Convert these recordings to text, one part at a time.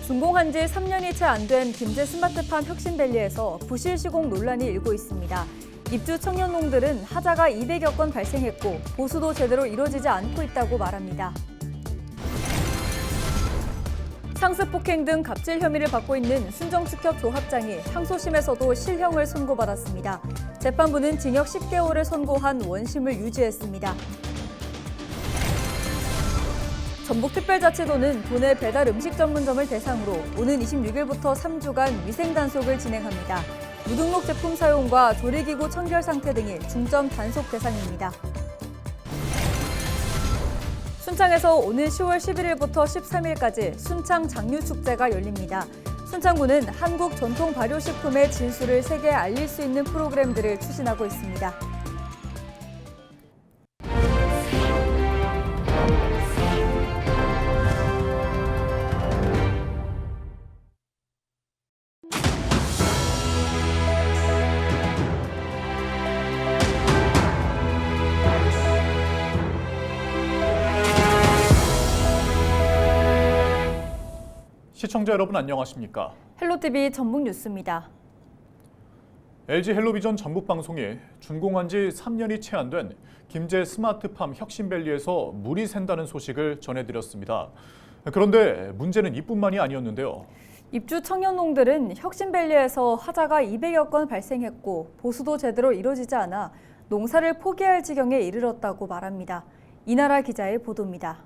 준공한 지 3년이 채 안 된 김제 스마트팜 혁신밸리에서 부실 시공 논란이 일고 있습니다. 입주 청년농들은 하자가 200여 건 발생했고 보수도 제대로 이루어지지 않고 있다고 말합니다. 상습 폭행 등 갑질 혐의를 받고 있는 순정축협 조합장이 항소심에서도 실형을 선고받았습니다. 재판부는 징역 10개월을 선고한 원심을 유지했습니다. 전북특별자치도는 도내 배달 음식 전문점을 대상으로 오는 26일부터 3주간 위생 단속을 진행합니다. 무등록 제품 사용과 조리기구 청결 상태 등이 중점 단속 대상입니다. 순창에서 오는 10월 11일부터 13일까지 순창 장류축제가 열립니다. 순창구는 한국 전통 발효식품의 진수를 세계에 알릴 수 있는 프로그램들을 추진하고 있습니다. 시청자 여러분 안녕하십니까? 헬로티비 전북 뉴스입니다. LG 헬로비전 전북방송이 준공한 지 3년이 채 안 된 김제 스마트팜 혁신밸리에서 물이 샌다는 소식을 전해드렸습니다. 그런데 문제는 이뿐만이 아니었는데요. 입주 청년농들은 혁신밸리에서 하자가 200여 건 발생했고 보수도 제대로 이루어지지 않아 농사를 포기할 지경에 이르렀다고 말합니다. 이나라 기자의 보도입니다.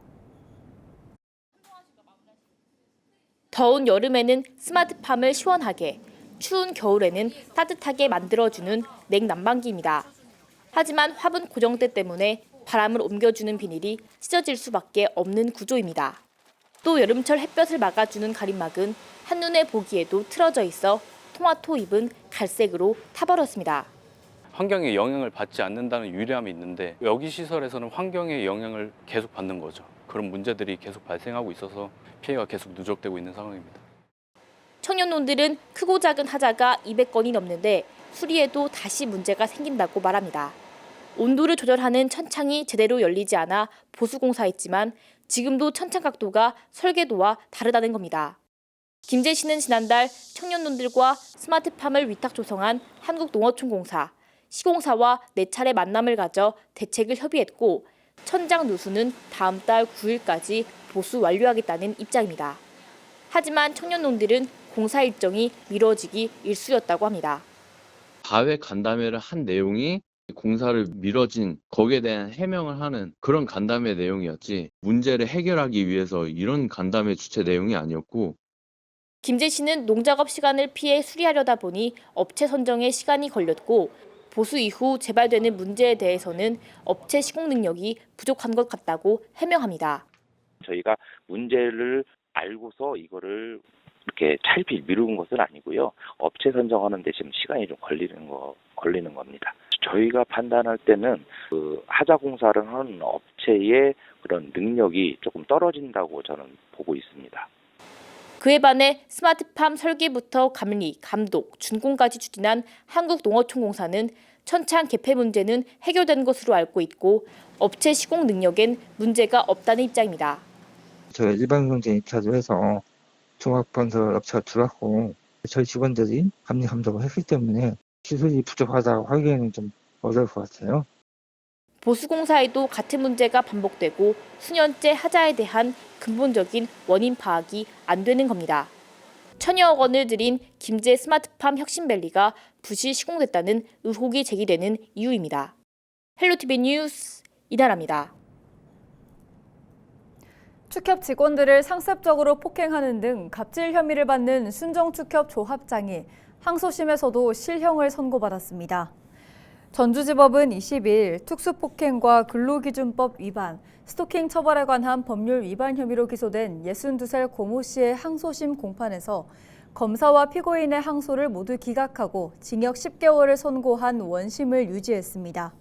더운 여름에는 스마트팜을 시원하게, 추운 겨울에는 따뜻하게 만들어주는 냉난방기입니다. 하지만 화분 고정대 때문에 바람을 옮겨주는 비닐이 찢어질 수밖에 없는 구조입니다. 또 여름철 햇볕을 막아주는 가림막은 한눈에 보기에도 틀어져 있어 토마토 잎은 갈색으로 타버렸습니다. 환경에 영향을 받지 않는다는 유리함이 있는데 여기 시설에서는 환경에 영향을 계속 받는 거죠. 그런 문제들이 계속 발생하고 있어서 피해가 계속 누적되고 있는 상황입니다. 청년농들은 크고 작은 하자가 200건이 넘는데 수리해도 다시 문제가 생긴다고 말합니다. 온도를 조절하는 천창이 제대로 열리지 않아 보수공사했지만 지금도 천창 각도가 설계도와 다르다는 겁니다. 김제시는 지난달 청년농들과 스마트팜을 위탁 조성한 한국농어촌공사, 시공사와 4차례 만남을 가져 대책을 협의했고 천장 누수는 다음 달 9일까지 보수 완료하겠다는 입장입니다. 하지만 청년농들은 공사 일정이 미뤄지기 일쑤였다고 합니다. 가외 간담회를 한 내용이 공사를 미뤄진 거기에 대한 해명을 하는 그런 간담회 내용이었지 문제를 해결하기 위해서 이런 간담회 주최 내용이 아니었고 김제시는 농작업 시간을 피해 수리하려다 보니 업체 선정에 시간이 걸렸고 보수 이후 재발되는 문제에 대해서는 업체 시공 능력이 부족한 것 같다고 해명합니다. 저희가 문제를 알고서 이거를 이렇게 차일피일 미루는 것은 아니고요. 업체 선정하는 데 지금 시간이 좀 걸리는 겁니다. 저희가 판단할 때는 그 하자 공사를 하는 업체의 그런 능력이 조금 떨어진다고 저는 보고 있습니다. 그에 반해 스마트팜 설계부터 감리, 감독, 준공까지 추진한 한국농어촌공사는 천창 개폐 문제는 해결된 것으로 알고 있고 업체 시공 능력엔 문제가 없다는 입장입니다. 저희 일반 경쟁 입찰을 해서 종합건설 업체가 들어왔고 저희 직원들이 감리 감독을 했기 때문에 기술이 부족하다고 하기에는 좀 어려울 것 같아요. 보수공사에도 같은 문제가 반복되고 수년째 하자에 대한 근본적인 원인 파악이 안 되는 겁니다. 천여억 원을 들인 김제 스마트팜 혁신밸리가 부실 시공됐다는 의혹이 제기되는 이유입니다. 헬로티비 뉴스 이나라입니다. 축협 직원들을 상습적으로 폭행하는 등 갑질 혐의를 받는 순정축협 조합장이 항소심에서도 실형을 선고받았습니다. 전주지법은 20일 특수폭행과 근로기준법 위반, 스토킹 처벌에 관한 법률 위반 혐의로 기소된 62살 고모 씨의 항소심 공판에서 검사와 피고인의 항소를 모두 기각하고 징역 10개월을 선고한 원심을 유지했습니다.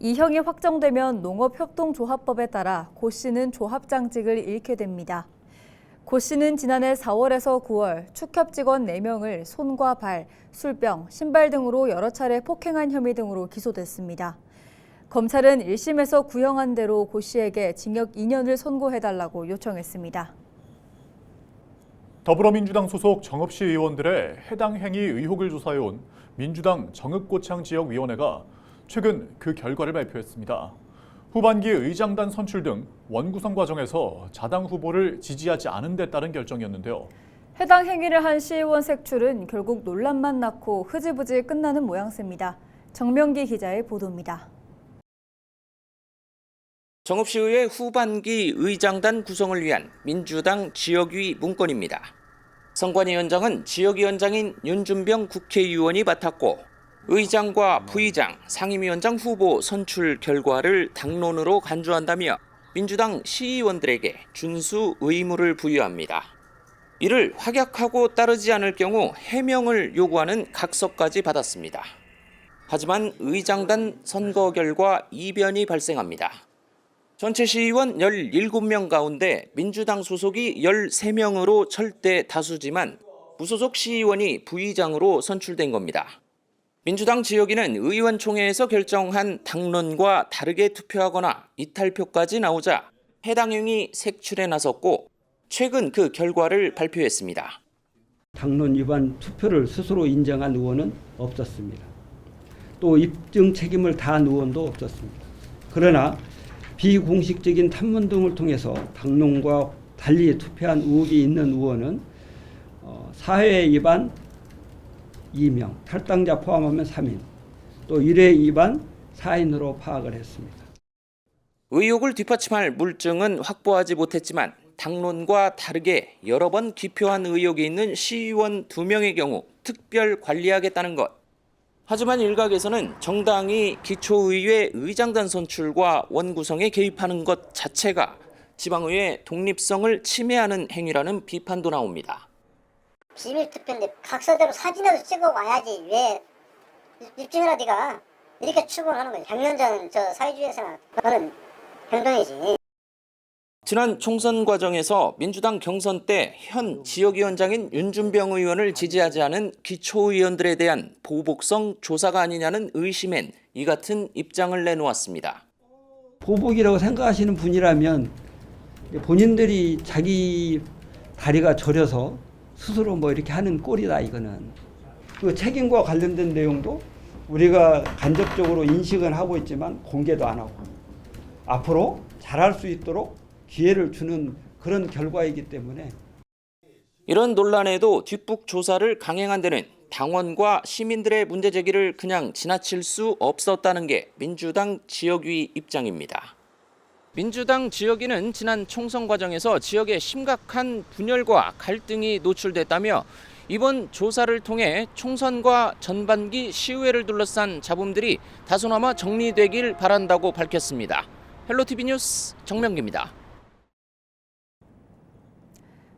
이 형이 확정되면 농업협동조합법에 따라 고 씨는 조합장직을 잃게 됩니다. 고 씨는 지난해 4월에서 9월 축협 직원 4명을 손과 발, 술병, 신발 등으로 여러 차례 폭행한 혐의 등으로 기소됐습니다. 검찰은 1심에서 구형한 대로 고 씨에게 징역 2년을 선고해달라고 요청했습니다. 더불어민주당 소속 정읍시 의원들의 해당 행위 의혹을 조사해온 민주당 정읍고창지역위원회가 최근 그 결과를 발표했습니다. 후반기 의장단 선출 등 원구성 과정에서 자당 후보를 지지하지 않은 데 따른 결정이었는데요. 해당 행위를 한 시의원 색출은 결국 논란만 낳고 흐지부지 끝나는 모양새입니다. 정명기 기자의 보도입니다. 정읍시의회 후반기 의장단 구성을 위한 민주당 지역위 문건입니다. 선관위원장은 지역위원장인 윤준병 국회의원이 맡았고 의장과 부의장, 상임위원장 후보 선출 결과를 당론으로 간주한다며 민주당 시의원들에게 준수 의무를 부여합니다. 이를 확약하고 따르지 않을 경우 해명을 요구하는 각서까지 받았습니다. 하지만 의장단 선거 결과 이변이 발생합니다. 전체 시의원 17명 가운데 민주당 소속이 13명으로 절대 다수지만 무소속 시의원이 부의장으로 선출된 겁니다. 민주당 지역위는 의원총회에서 결정한 당론과 다르게 투표하거나 이탈표까지 나오자 해당 행위 색출에 나섰고 최근 그 결과를 발표했습니다. 당론 위반 투표를 스스로 인정한 의원은 없었습니다. 또 입증 책임을 다한 의원도 없었습니다. 그러나 비공식적인 탐문 등을 통해서 당론과 달리 투표한 의혹이 있는 의원은 사회 위반 2명, 탈당자 포함하면 3인, 또 1회 위반 4인으로 파악을 했습니다. 의혹을 뒷받침할 물증은 확보하지 못했지만 당론과 다르게 여러 번 기표한 의혹이 있는 시의원 2명의 경우 특별 관리하겠다는 것. 하지만 일각에서는 정당이 기초의회 의장단 선출과 원구성에 개입하는 것 자체가 지방의회 독립성을 침해하는 행위라는 비판도 나옵니다. 비밀투표인데 각서대로 사진이라도 찍어 와야지 왜 입증이라 네가 이렇게 추궁하는 거지. 100년 전 저 사회주의에서는 그런 행동이지. 지난 총선 과정에서 민주당 경선 때 현 지역위원장인 윤준병 의원을 지지하지 않은 기초의원들에 대한 보복성 조사가 아니냐는 의심엔 이 같은 입장을 내놓았습니다. 보복이라고 생각하시는 분이라면 본인들이 자기 다리가 저려서 스스로 뭐 이렇게 하는 꼴이다 이거는. 그 책임과 관련된 내용도 우리가 간접적으로 인식은 하고 있지만 공개도 안 하고 앞으로 잘할 수 있도록 기회를 주는 그런 결과이기 때문에 이런 논란에도 뒷북 조사를 강행한 데는 당원과 시민들의 문제 제기를 그냥 지나칠 수 없었다는 게 민주당 지역위 입장입니다. 민주당 지역위는 지난 총선 과정에서 지역에 심각한 분열과 갈등이 노출됐다며 이번 조사를 통해 총선과 전반기 시의회를 둘러싼 잡음들이 다소나마 정리되길 바란다고 밝혔습니다. 헬로티비 뉴스 정명기입니다.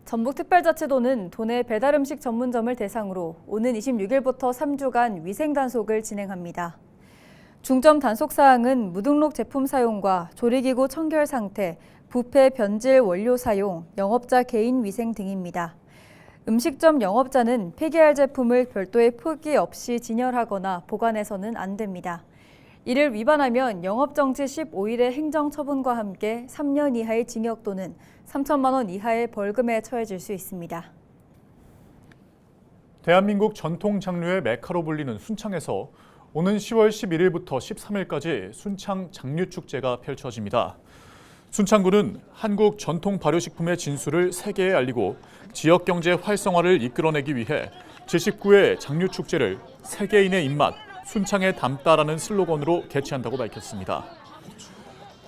전북특별자치도는 도내 배달음식 전문점을 대상으로 오는 26일부터 3주간 위생단속을 진행합니다. 중점 단속사항은 무등록 제품 사용과 조리기구 청결 상태, 부패 변질 원료 사용, 영업자 개인 위생 등입니다. 음식점 영업자는 폐기할 제품을 별도의 표기 없이 진열하거나 보관해서는 안 됩니다. 이를 위반하면 영업정지 15일의 행정처분과 함께 3년 이하의 징역 또는 3천만 원 이하의 벌금에 처해질 수 있습니다. 대한민국 전통 장류의 메카로 불리는 순창에서 오는 10월 11일부터 13일까지 순창 장류축제가 펼쳐집니다. 순창구는 한국 전통 발효식품의 진수를 세계에 알리고 지역 경제 활성화를 이끌어내기 위해 제19회 장류축제를 세계인의 입맛, 순창에 담다라는 슬로건으로 개최한다고 밝혔습니다.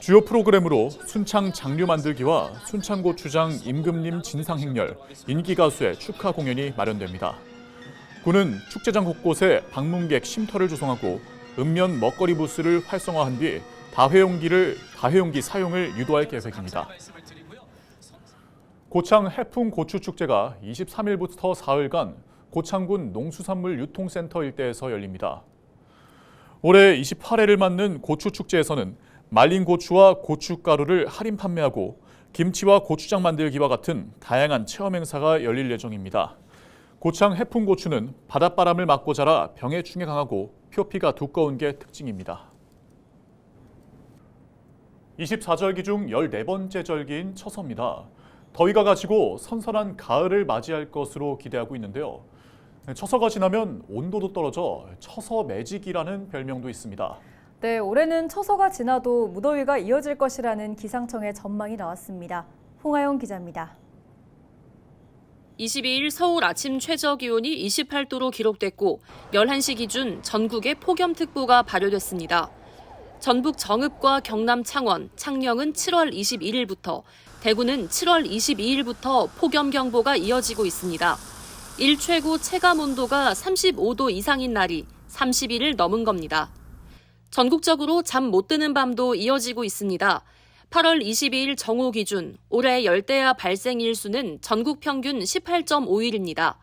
주요 프로그램으로 순창 장류 만들기와 순창고추장 임금님 진상행렬, 인기가수의 축하 공연이 마련됩니다. 구는 축제장 곳곳에 방문객 쉼터를 조성하고 읍면 먹거리 부스를 활성화한 뒤 다회용기 사용을 유도할 계획입니다. 고창 해풍 고추축제가 23일부터 사흘간 고창군 농수산물 유통센터 일대에서 열립니다. 올해 28회를 맞는 고추축제에서는 말린 고추와 고춧가루를 할인 판매하고 김치와 고추장 만들기와 같은 다양한 체험 행사가 열릴 예정입니다. 고창 해풍 고추는 바닷바람을 맞고 자라 병해충에 강하고 표피가 두꺼운 게 특징입니다. 24절기 중 14번째 절기인 처서입니다. 더위가 가시고 선선한 가을을 맞이할 것으로 기대하고 있는데요. 처서가 지나면 온도도 떨어져 처서매직이라는 별명도 있습니다. 네, 올해는 처서가 지나도 무더위가 이어질 것이라는 기상청의 전망이 나왔습니다. 홍하영 기자입니다. 22일 서울 아침 최저기온이 28도로 기록됐고 11시 기준 전국에 폭염특보가 발효됐습니다. 전북 정읍과 경남 창원, 창녕은 7월 21일부터, 대구는 7월 22일부터 폭염경보가 이어지고 있습니다. 일 최고 체감온도가 35도 이상인 날이 30일을 넘은 겁니다. 전국적으로 잠 못 드는 밤도 이어지고 있습니다. 8월 22일 정오 기준 올해 열대야 발생 일수는 전국 평균 18.5일입니다.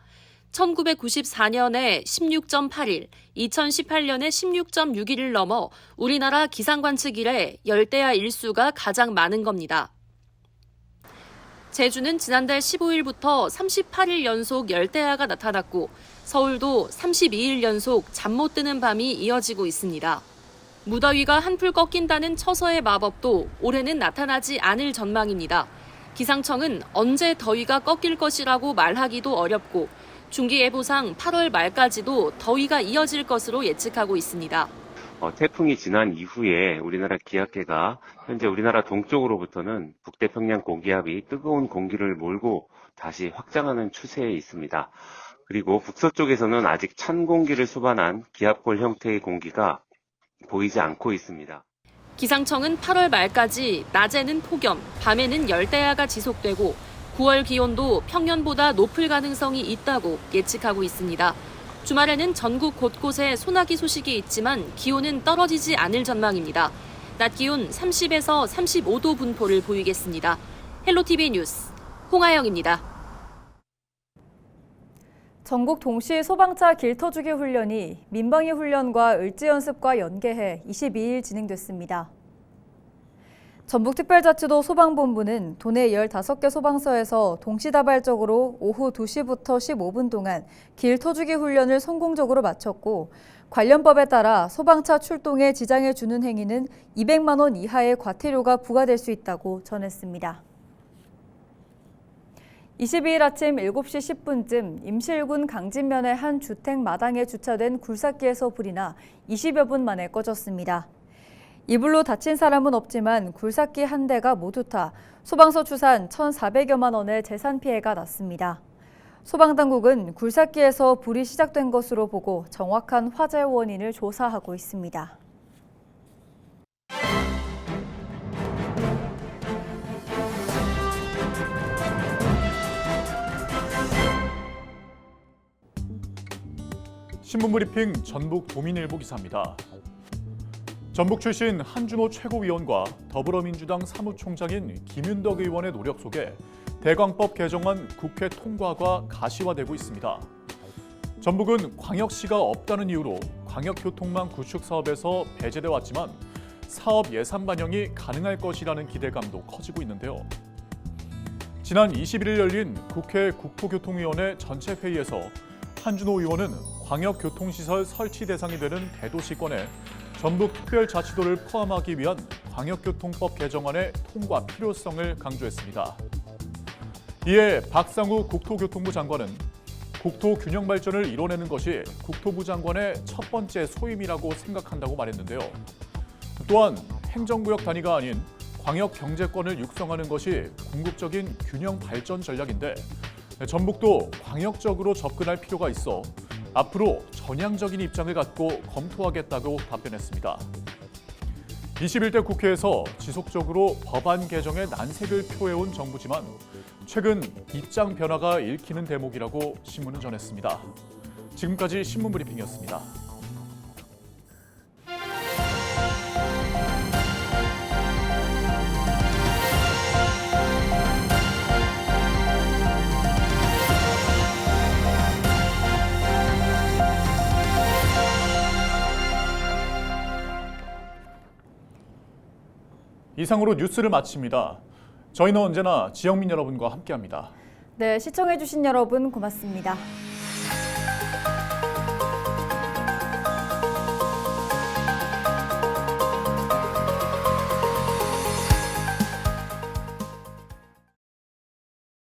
1994년에 16.8일, 2018년에 16.6일을 넘어 우리나라 기상관측 이래 열대야 일수가 가장 많은 겁니다. 제주는 지난달 15일부터 38일 연속 열대야가 나타났고 서울도 32일 연속 잠 못 드는 밤이 이어지고 있습니다. 무더위가 한풀 꺾인다는 처서의 마법도 올해는 나타나지 않을 전망입니다. 기상청은 언제 더위가 꺾일 것이라고 말하기도 어렵고 중기예보상 8월 말까지도 더위가 이어질 것으로 예측하고 있습니다. 태풍이 지난 이후에 우리나라 기압계가 현재 우리나라 동쪽으로부터는 북태평양 고기압이 뜨거운 공기를 몰고 다시 확장하는 추세에 있습니다. 그리고 북서쪽에서는 아직 찬 공기를 수반한 기압골 형태의 공기가 보이지 않고 있습니다. 기상청은 8월 말까지 낮에는 폭염, 밤에는 열대야가 지속되고 9월 기온도 평년보다 높을 가능성이 있다고 예측하고 있습니다. 주말에는 전국 곳곳에 소나기 소식이 있지만 기온은 떨어지지 않을 전망입니다. 낮 기온 30에서 35도 분포를 보이겠습니다. 헬로티비 뉴스 홍하영입니다. 전국 동시 소방차 길터주기 훈련이 민방위 훈련과 을지연습과 연계해 22일 진행됐습니다. 전북특별자치도 소방본부는 도내 15개 소방서에서 동시다발적으로 오후 2시부터 15분 동안 길터주기 훈련을 성공적으로 마쳤고 관련법에 따라 소방차 출동에 지장을 주는 행위는 200만 원 이하의 과태료가 부과될 수 있다고 전했습니다. 22일 아침 7시 10분쯤 임실군 강진면의 한 주택 마당에 주차된 굴삭기에서 불이 나 20여 분 만에 꺼졌습니다. 이불로 다친 사람은 없지만 굴삭기 한 대가 모두 타 소방서 추산 1,400여만 원의 재산 피해가 났습니다. 소방당국은 굴삭기에서 불이 시작된 것으로 보고 정확한 화재 원인을 조사하고 있습니다. 신문브리핑 전북 도민일보 기사입니다. 전북 출신 한준호 최고위원과 더불어민주당 사무총장인 김윤덕 의원의 노력 속에 대광법 개정안 국회 통과가 가시화되고 있습니다. 전북은 광역시가 없다는 이유로 광역교통망 구축 사업에서 배제돼 왔지만 사업 예산 반영이 가능할 것이라는 기대감도 커지고 있는데요. 지난 21일 열린 국회 국토교통위원회 전체 회의에서 한준호 의원은 광역교통시설 설치 대상이 되는 대도시권에 전북 특별자치도를 포함하기 위한 광역교통법 개정안의 통과 필요성을 강조했습니다. 이에 박상우 국토교통부 장관은 국토균형 발전을 이뤄내는 것이 국토부 장관의 첫 번째 소임이라고 생각한다고 말했는데요. 또한 행정구역 단위가 아닌 광역경제권을 육성하는 것이 궁극적인 균형 발전 전략인데 전북도 광역적으로 접근할 필요가 있어 앞으로 전향적인 입장을 갖고 검토하겠다고 답변했습니다. 21대 국회에서 지속적으로 법안 개정에 난색을 표해온 정부지만 최근 입장 변화가 읽히는 대목이라고 신문은 전했습니다. 지금까지 신문브리핑이었습니다. 이상으로 뉴스를 마칩니다. 저희는 언제나 지역민 여러분과 함께합니다. 네, 시청해주신 여러분 고맙습니다.